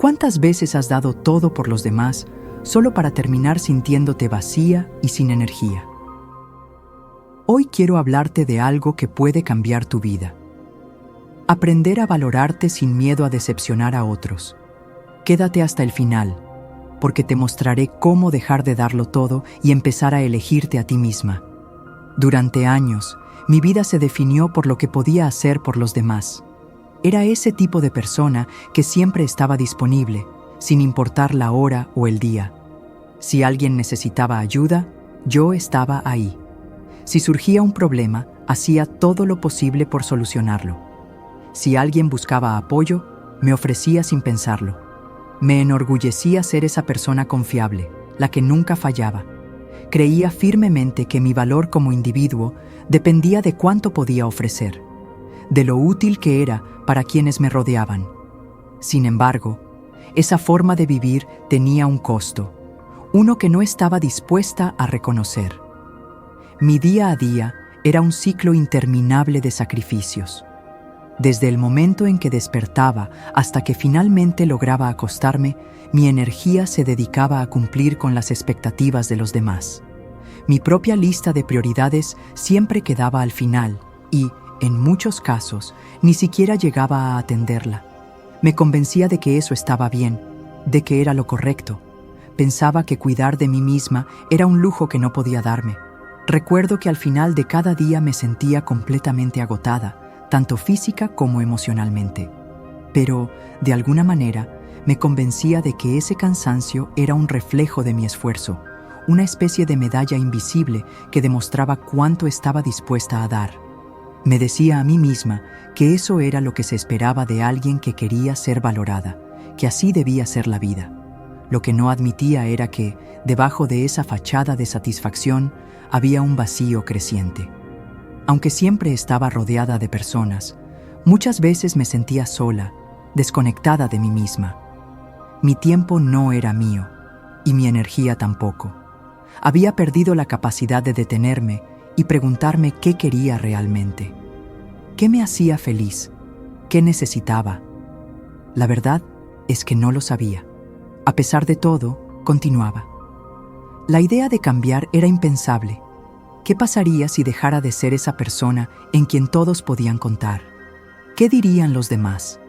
¿Cuántas veces has dado todo por los demás solo para terminar sintiéndote vacía y sin energía? Hoy quiero hablarte de algo que puede cambiar tu vida. Aprender a valorarte sin miedo a decepcionar a otros. Quédate hasta el final, porque te mostraré cómo dejar de darlo todo y empezar a elegirte a ti misma. Durante años, mi vida se definió por lo que podía hacer por los demás. Era ese tipo de persona que siempre estaba disponible, sin importar la hora o el día. Si alguien necesitaba ayuda, yo estaba ahí. Si surgía un problema, hacía todo lo posible por solucionarlo. Si alguien buscaba apoyo, me ofrecía sin pensarlo. Me enorgullecía ser esa persona confiable, la que nunca fallaba. Creía firmemente que mi valor como individuo dependía de cuánto podía ofrecer, de lo útil que era para quienes me rodeaban. Sin embargo, esa forma de vivir tenía un costo, uno que no estaba dispuesta a reconocer. Mi día a día era un ciclo interminable de sacrificios. Desde el momento en que despertaba hasta que finalmente lograba acostarme, mi energía se dedicaba a cumplir con las expectativas de los demás. Mi propia lista de prioridades siempre quedaba al final y, en muchos casos, ni siquiera llegaba a atenderla. Me convencía de que eso estaba bien, de que era lo correcto. Pensaba que cuidar de mí misma era un lujo que no podía darme. Recuerdo que al final de cada día me sentía completamente agotada, tanto física como emocionalmente. Pero, de alguna manera, me convencía de que ese cansancio era un reflejo de mi esfuerzo, una especie de medalla invisible que demostraba cuánto estaba dispuesta a dar. Me decía a mí misma que eso era lo que se esperaba de alguien que quería ser valorada, que así debía ser la vida. Lo que no admitía era que, debajo de esa fachada de satisfacción, había un vacío creciente. Aunque siempre estaba rodeada de personas, muchas veces me sentía sola, desconectada de mí misma. Mi tiempo no era mío, y mi energía tampoco. Había perdido la capacidad de detenerme y preguntarme qué quería realmente. ¿Qué me hacía feliz? ¿Qué necesitaba? La verdad es que no lo sabía. A pesar de todo, continuaba. La idea de cambiar era impensable. ¿Qué pasaría si dejara de ser esa persona en quien todos podían contar? ¿Qué dirían los demás?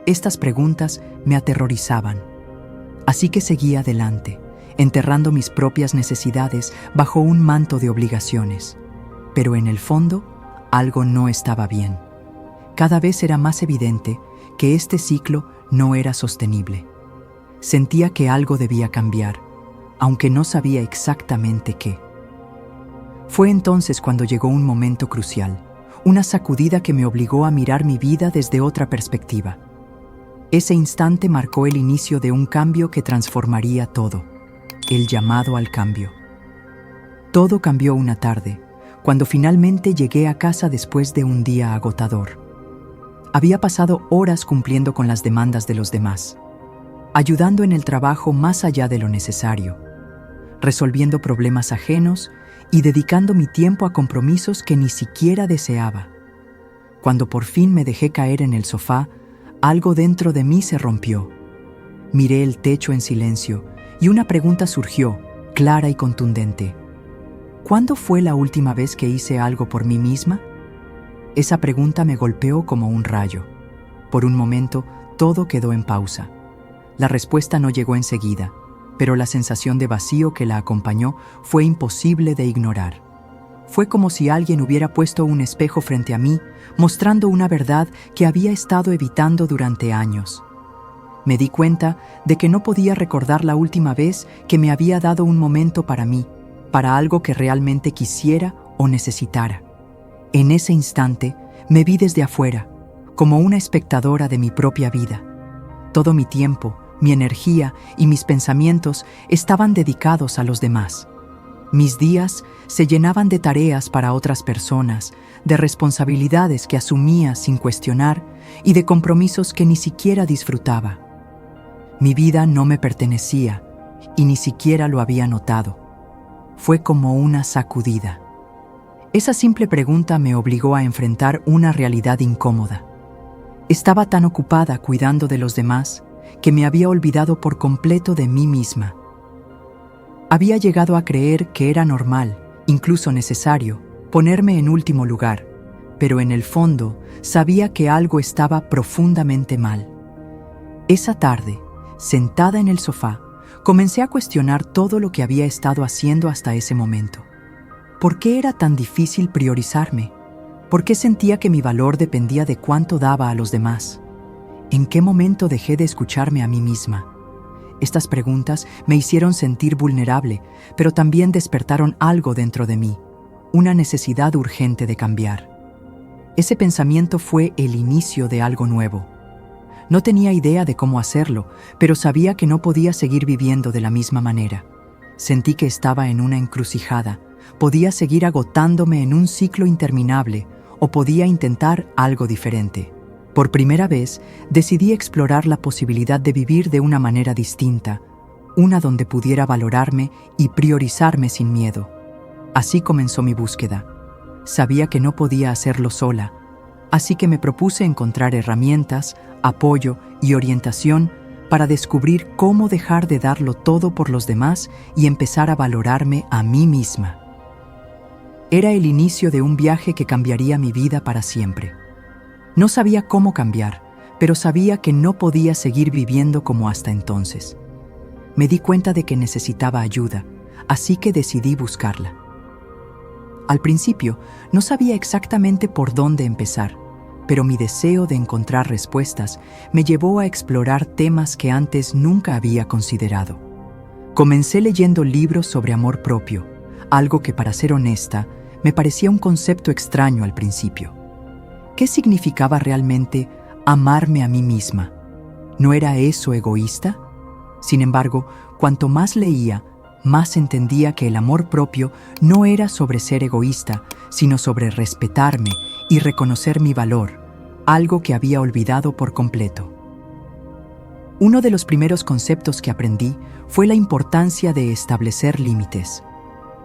Estas preguntas me aterrorizaban. Así que seguía adelante, enterrando mis propias necesidades bajo un manto de obligaciones. Pero en el fondo, algo no estaba bien. Cada vez era más evidente que este ciclo no era sostenible. Sentía que algo debía cambiar, aunque no sabía exactamente qué. Fue entonces cuando llegó un momento crucial, una sacudida que me obligó a mirar mi vida desde otra perspectiva. Ese instante marcó el inicio de un cambio que transformaría todo, el llamado al cambio. Todo cambió una tarde, cuando finalmente llegué a casa después de un día agotador. Había pasado horas cumpliendo con las demandas de los demás, ayudando en el trabajo más allá de lo necesario, resolviendo problemas ajenos y dedicando mi tiempo a compromisos que ni siquiera deseaba. Cuando por fin me dejé caer en el sofá, algo dentro de mí se rompió. Miré el techo en silencio y una pregunta surgió, clara y contundente. ¿Cuándo fue la última vez que hice algo por mí misma? Esa pregunta me golpeó como un rayo. Por un momento, todo quedó en pausa. La respuesta no llegó enseguida, pero la sensación de vacío que la acompañó fue imposible de ignorar. Fue como si alguien hubiera puesto un espejo frente a mí, mostrando una verdad que había estado evitando durante años. Me di cuenta de que no podía recordar la última vez que me había dado un momento para mí, para algo que realmente quisiera o necesitara. En ese instante, me vi desde afuera, como una espectadora de mi propia vida. Todo mi tiempo, mi energía y mis pensamientos estaban dedicados a los demás. Mis días se llenaban de tareas para otras personas, de responsabilidades que asumía sin cuestionar y de compromisos que ni siquiera disfrutaba. Mi vida no me pertenecía y ni siquiera lo había notado. Fue como una sacudida. Esa simple pregunta me obligó a enfrentar una realidad incómoda. Estaba tan ocupada cuidando de los demás que me había olvidado por completo de mí misma. Había llegado a creer que era normal, incluso necesario, ponerme en último lugar, pero en el fondo sabía que algo estaba profundamente mal. Esa tarde, sentada en el sofá, comencé a cuestionar todo lo que había estado haciendo hasta ese momento. ¿Por qué era tan difícil priorizarme? ¿Por qué sentía que mi valor dependía de cuánto daba a los demás? ¿En qué momento dejé de escucharme a mí misma? Estas preguntas me hicieron sentir vulnerable, pero también despertaron algo dentro de mí, una necesidad urgente de cambiar. Ese pensamiento fue el inicio de algo nuevo. No tenía idea de cómo hacerlo, pero sabía que no podía seguir viviendo de la misma manera. Sentí que estaba en una encrucijada. Podía seguir agotándome en un ciclo interminable o podía intentar algo diferente. Por primera vez, decidí explorar la posibilidad de vivir de una manera distinta, una donde pudiera valorarme y priorizarme sin miedo. Así comenzó mi búsqueda. Sabía que no podía hacerlo sola, así que me propuse encontrar herramientas, apoyo y orientación para descubrir cómo dejar de darlo todo por los demás y empezar a valorarme a mí misma. Era el inicio de un viaje que cambiaría mi vida para siempre. No sabía cómo cambiar, pero sabía que no podía seguir viviendo como hasta entonces. Me di cuenta de que necesitaba ayuda, así que decidí buscarla. Al principio, no sabía exactamente por dónde empezar, pero mi deseo de encontrar respuestas me llevó a explorar temas que antes nunca había considerado. Comencé leyendo libros sobre amor propio, algo que, para ser honesta, me parecía un concepto extraño al principio. ¿Qué significaba realmente amarme a mí misma? ¿No era eso egoísta? Sin embargo, cuanto más leía, más entendía que el amor propio no era sobre ser egoísta, sino sobre respetarme y reconocer mi valor, algo que había olvidado por completo. Uno de los primeros conceptos que aprendí fue la importancia de establecer límites.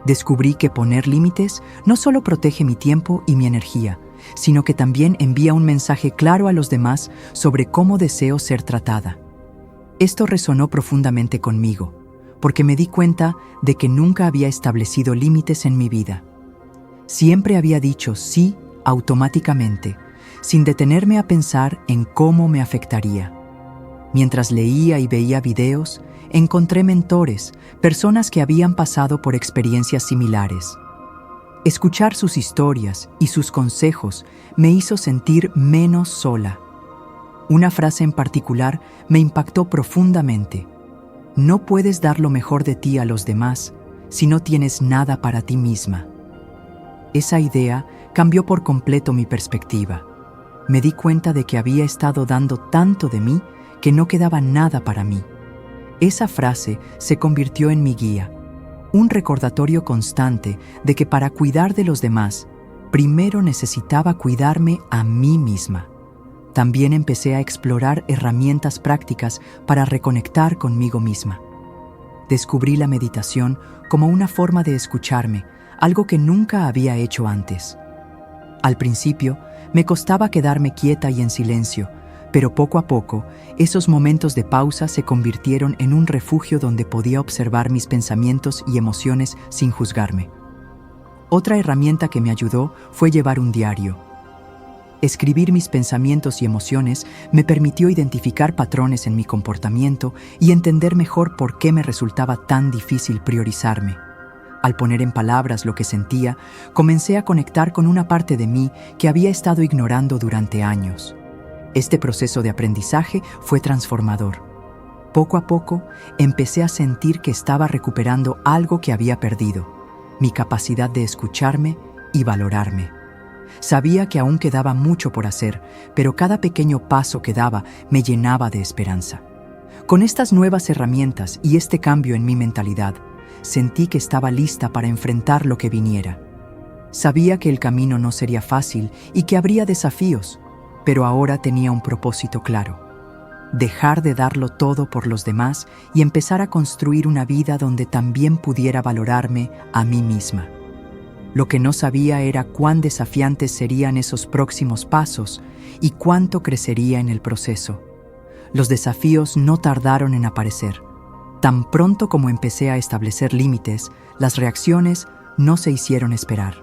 Descubrí que poner límites no solo protege mi tiempo y mi energía, sino que también envía un mensaje claro a los demás sobre cómo deseo ser tratada. Esto resonó profundamente conmigo, porque me di cuenta de que nunca había establecido límites en mi vida. Siempre había dicho sí automáticamente, sin detenerme a pensar en cómo me afectaría. Mientras leía y veía videos, encontré mentores, personas que habían pasado por experiencias similares. Escuchar sus historias y sus consejos me hizo sentir menos sola. Una frase en particular me impactó profundamente. No puedes dar lo mejor de ti a los demás si no tienes nada para ti misma. Esa idea cambió por completo mi perspectiva. Me di cuenta de que había estado dando tanto de mí que no quedaba nada para mí. Esa frase se convirtió en mi guía, un recordatorio constante de que para cuidar de los demás, primero necesitaba cuidarme a mí misma. También empecé a explorar herramientas prácticas para reconectar conmigo misma. Descubrí la meditación como una forma de escucharme, algo que nunca había hecho antes. Al principio, me costaba quedarme quieta y en silencio, pero poco a poco, esos momentos de pausa se convirtieron en un refugio donde podía observar mis pensamientos y emociones sin juzgarme. Otra herramienta que me ayudó fue llevar un diario. Escribir mis pensamientos y emociones me permitió identificar patrones en mi comportamiento y entender mejor por qué me resultaba tan difícil priorizarme. Al poner en palabras lo que sentía, comencé a conectar con una parte de mí que había estado ignorando durante años. Este proceso de aprendizaje fue transformador. Poco a poco, empecé a sentir que estaba recuperando algo que había perdido, mi capacidad de escucharme y valorarme. Sabía que aún quedaba mucho por hacer, pero cada pequeño paso que daba me llenaba de esperanza. Con estas nuevas herramientas y este cambio en mi mentalidad, sentí que estaba lista para enfrentar lo que viniera. Sabía que el camino no sería fácil y que habría desafíos, pero ahora tenía un propósito claro: dejar de darlo todo por los demás y empezar a construir una vida donde también pudiera valorarme a mí misma. Lo que no sabía era cuán desafiantes serían esos próximos pasos y cuánto crecería en el proceso. Los desafíos no tardaron en aparecer. Tan pronto como empecé a establecer límites, las reacciones no se hicieron esperar.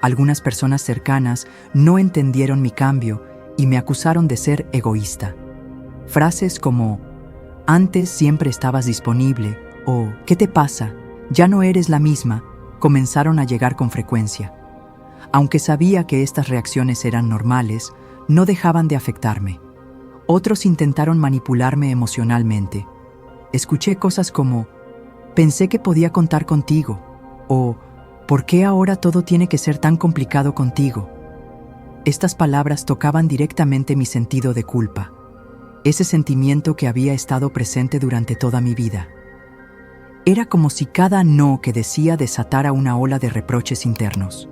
Algunas personas cercanas no entendieron mi cambio y me acusaron de ser egoísta. Frases como, antes siempre estabas disponible, o ¿qué te pasa? Ya no eres la misma, comenzaron a llegar con frecuencia. Aunque sabía que estas reacciones eran normales, no dejaban de afectarme. Otros intentaron manipularme emocionalmente. Escuché cosas como, pensé que podía contar contigo, o ¿por qué ahora todo tiene que ser tan complicado contigo? Estas palabras tocaban directamente mi sentido de culpa, ese sentimiento que había estado presente durante toda mi vida. Era como si cada no que decía desatara una ola de reproches internos.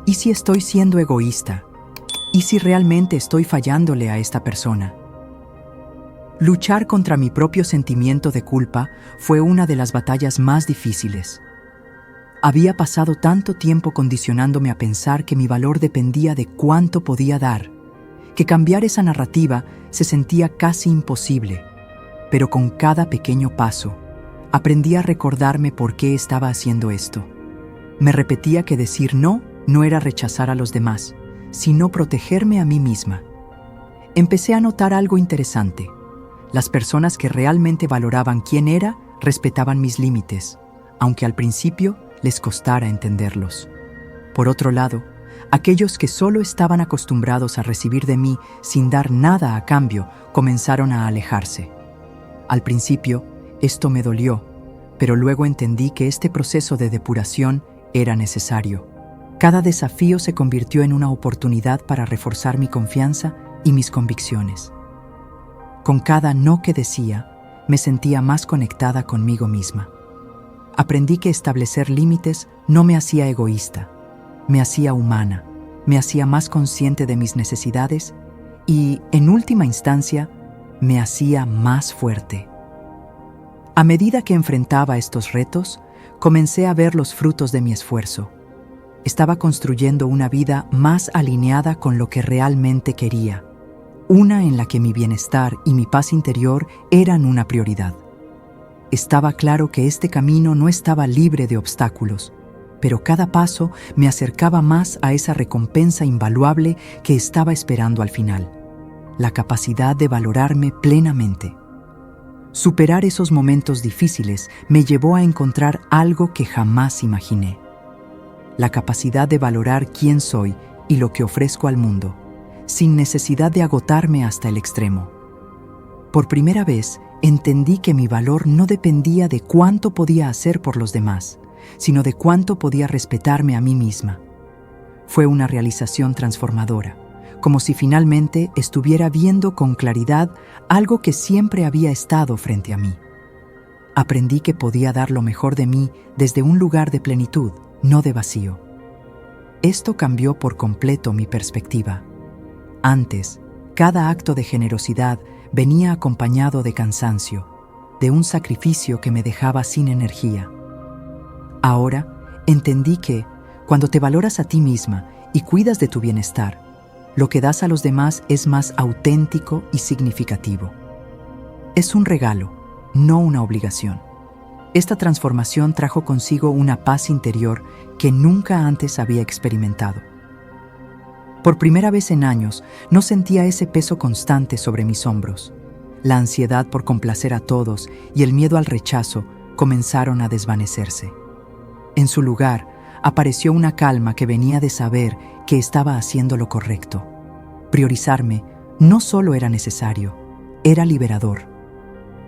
¿Y si estoy siendo egoísta? ¿Y si realmente estoy fallándole a esta persona? Luchar contra mi propio sentimiento de culpa fue una de las batallas más difíciles. Había pasado tanto tiempo condicionándome a pensar que mi valor dependía de cuánto podía dar, que cambiar esa narrativa se sentía casi imposible. Pero con cada pequeño paso, aprendí a recordarme por qué estaba haciendo esto. Me repetía que decir no era rechazar a los demás, sino protegerme a mí misma. Empecé a notar algo interesante. Las personas que realmente valoraban quién era, respetaban mis límites, aunque al principio les costara entenderlos. Por otro lado, aquellos que solo estaban acostumbrados a recibir de mí sin dar nada a cambio, comenzaron a alejarse. Al principio, esto me dolió, pero luego entendí que este proceso de depuración era necesario. Cada desafío se convirtió en una oportunidad para reforzar mi confianza y mis convicciones. Con cada no que decía, me sentía más conectada conmigo misma. Aprendí que establecer límites no me hacía egoísta, me hacía humana, me hacía más consciente de mis necesidades y, en última instancia, me hacía más fuerte. A medida que enfrentaba estos retos, comencé a ver los frutos de mi esfuerzo. Estaba construyendo una vida más alineada con lo que realmente quería, una en la que mi bienestar y mi paz interior eran una prioridad. Estaba claro que este camino no estaba libre de obstáculos, pero cada paso me acercaba más a esa recompensa invaluable que estaba esperando al final, la capacidad de valorarme plenamente. Superar esos momentos difíciles me llevó a encontrar algo que jamás imaginé: la capacidad de valorar quién soy y lo que ofrezco al mundo, sin necesidad de agotarme hasta el extremo. Por primera vez, entendí que mi valor no dependía de cuánto podía hacer por los demás, sino de cuánto podía respetarme a mí misma. Fue una realización transformadora, como si finalmente estuviera viendo con claridad algo que siempre había estado frente a mí. Aprendí que podía dar lo mejor de mí desde un lugar de plenitud, no de vacío. Esto cambió por completo mi perspectiva. Antes, cada acto de generosidad venía acompañado de cansancio, de un sacrificio que me dejaba sin energía. Ahora, entendí que, cuando te valoras a ti misma y cuidas de tu bienestar, lo que das a los demás es más auténtico y significativo. Es un regalo, no una obligación. Esta transformación trajo consigo una paz interior que nunca antes había experimentado. Por primera vez en años, no sentía ese peso constante sobre mis hombros. La ansiedad por complacer a todos y el miedo al rechazo comenzaron a desvanecerse. En su lugar, apareció una calma que venía de saber que estaba haciendo lo correcto. Priorizarme no solo era necesario, era liberador.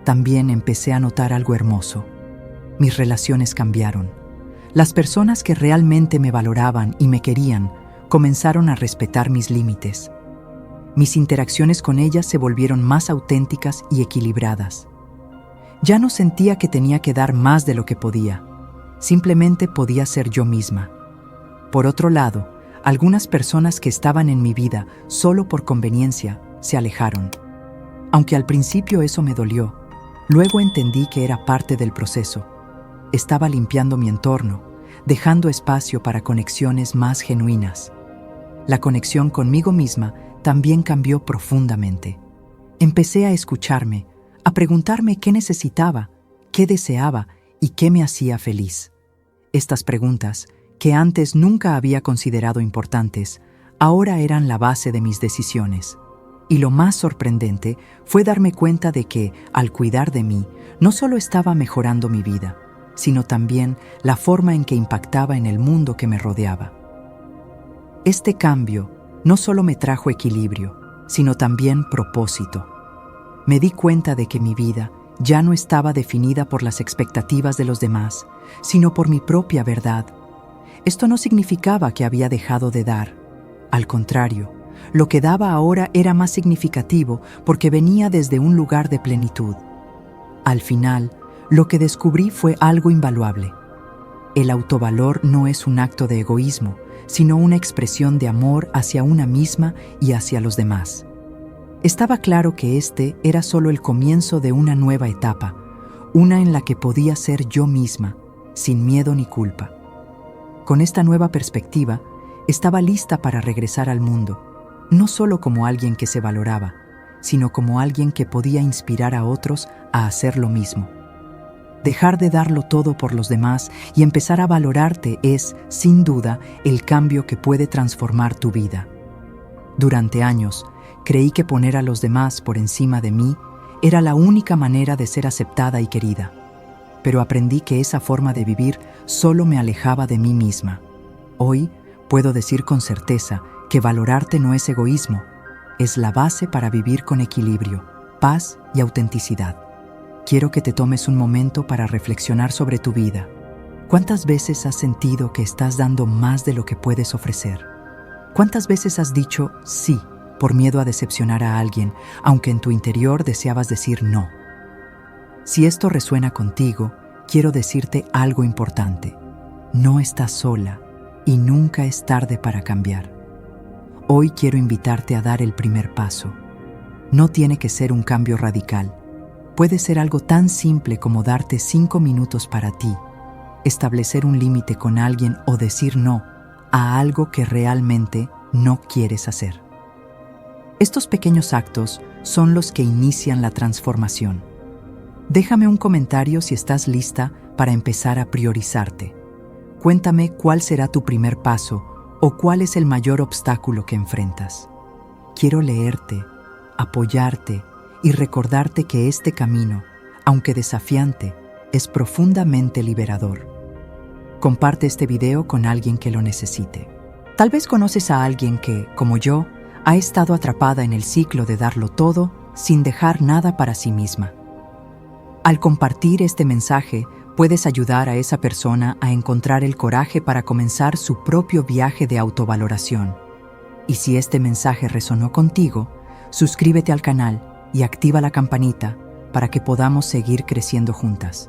También empecé a notar algo hermoso. Mis relaciones cambiaron. Las personas que realmente me valoraban y me querían comenzaron a respetar mis límites. Mis interacciones con ellas se volvieron más auténticas y equilibradas. Ya no sentía que tenía que dar más de lo que podía. Simplemente podía ser yo misma. Por otro lado, algunas personas que estaban en mi vida solo por conveniencia se alejaron. Aunque al principio eso me dolió, luego entendí que era parte del proceso. Estaba limpiando mi entorno, dejando espacio para conexiones más genuinas. La conexión conmigo misma también cambió profundamente. Empecé a escucharme, a preguntarme qué necesitaba, qué deseaba y qué me hacía feliz. Estas preguntas, que antes nunca había considerado importantes, ahora eran la base de mis decisiones. Y lo más sorprendente fue darme cuenta de que, al cuidar de mí, no solo estaba mejorando mi vida, sino también la forma en que impactaba en el mundo que me rodeaba. Este cambio no solo me trajo equilibrio, sino también propósito. Me di cuenta de que mi vida ya no estaba definida por las expectativas de los demás, sino por mi propia verdad. Esto no significaba que había dejado de dar. Al contrario, lo que daba ahora era más significativo porque venía desde un lugar de plenitud. Al final, lo que descubrí fue algo invaluable. El autovalor no es un acto de egoísmo, sino una expresión de amor hacia una misma y hacia los demás. Estaba claro que este era solo el comienzo de una nueva etapa, una en la que podía ser yo misma, sin miedo ni culpa. Con esta nueva perspectiva, estaba lista para regresar al mundo, no solo como alguien que se valoraba, sino como alguien que podía inspirar a otros a hacer lo mismo. Dejar de darlo todo por los demás y empezar a valorarte es, sin duda, el cambio que puede transformar tu vida. Durante años, creí que poner a los demás por encima de mí era la única manera de ser aceptada y querida. Pero aprendí que esa forma de vivir solo me alejaba de mí misma. Hoy puedo decir con certeza que valorarte no es egoísmo, es la base para vivir con equilibrio, paz y autenticidad. Quiero que te tomes un momento para reflexionar sobre tu vida. ¿Cuántas veces has sentido que estás dando más de lo que puedes ofrecer? ¿Cuántas veces has dicho sí por miedo a decepcionar a alguien, aunque en tu interior deseabas decir no? Si esto resuena contigo, quiero decirte algo importante. No estás sola y nunca es tarde para cambiar. Hoy quiero invitarte a dar el primer paso. No tiene que ser un cambio radical. Puede ser algo tan simple como darte 5 minutos para ti, establecer un límite con alguien o decir no a algo que realmente no quieres hacer. Estos pequeños actos son los que inician la transformación. Déjame un comentario si estás lista para empezar a priorizarte. Cuéntame cuál será tu primer paso o cuál es el mayor obstáculo que enfrentas. Quiero leerte, apoyarte y recordarte que este camino, aunque desafiante, es profundamente liberador. Comparte este video con alguien que lo necesite. Tal vez conoces a alguien que, como yo, ha estado atrapada en el ciclo de darlo todo sin dejar nada para sí misma. Al compartir este mensaje, puedes ayudar a esa persona a encontrar el coraje para comenzar su propio viaje de autovaloración. Y si este mensaje resonó contigo, suscríbete al canal y activa la campanita para que podamos seguir creciendo juntas.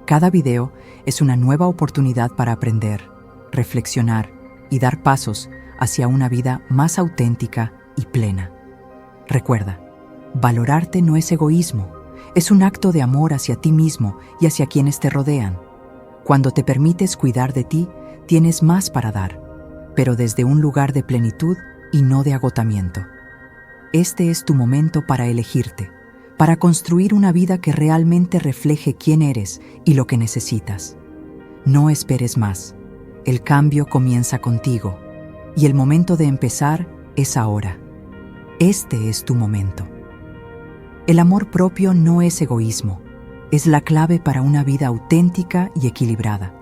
Cada video es una nueva oportunidad para aprender, reflexionar y dar pasos hacia una vida más auténtica y plena. Recuerda, valorarte no es egoísmo, es un acto de amor hacia ti mismo y hacia quienes te rodean. Cuando te permites cuidar de ti, tienes más para dar, pero desde un lugar de plenitud y no de agotamiento. Este es tu momento para elegirte, para construir una vida que realmente refleje quién eres y lo que necesitas. No esperes más. El cambio comienza contigo, y el momento de empezar es ahora. Este es tu momento. El amor propio no es egoísmo, es la clave para una vida auténtica y equilibrada.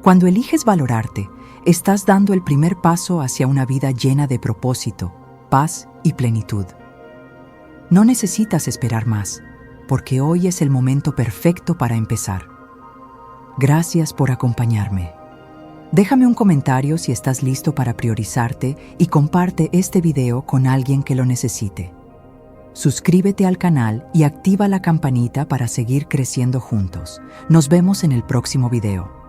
Cuando eliges valorarte, estás dando el primer paso hacia una vida llena de propósito, paz y plenitud. No necesitas esperar más, porque hoy es el momento perfecto para empezar. Gracias por acompañarme. Déjame un comentario si estás listo para priorizarte y comparte este video con alguien que lo necesite. Suscríbete al canal y activa la campanita para seguir creciendo juntos. Nos vemos en el próximo video.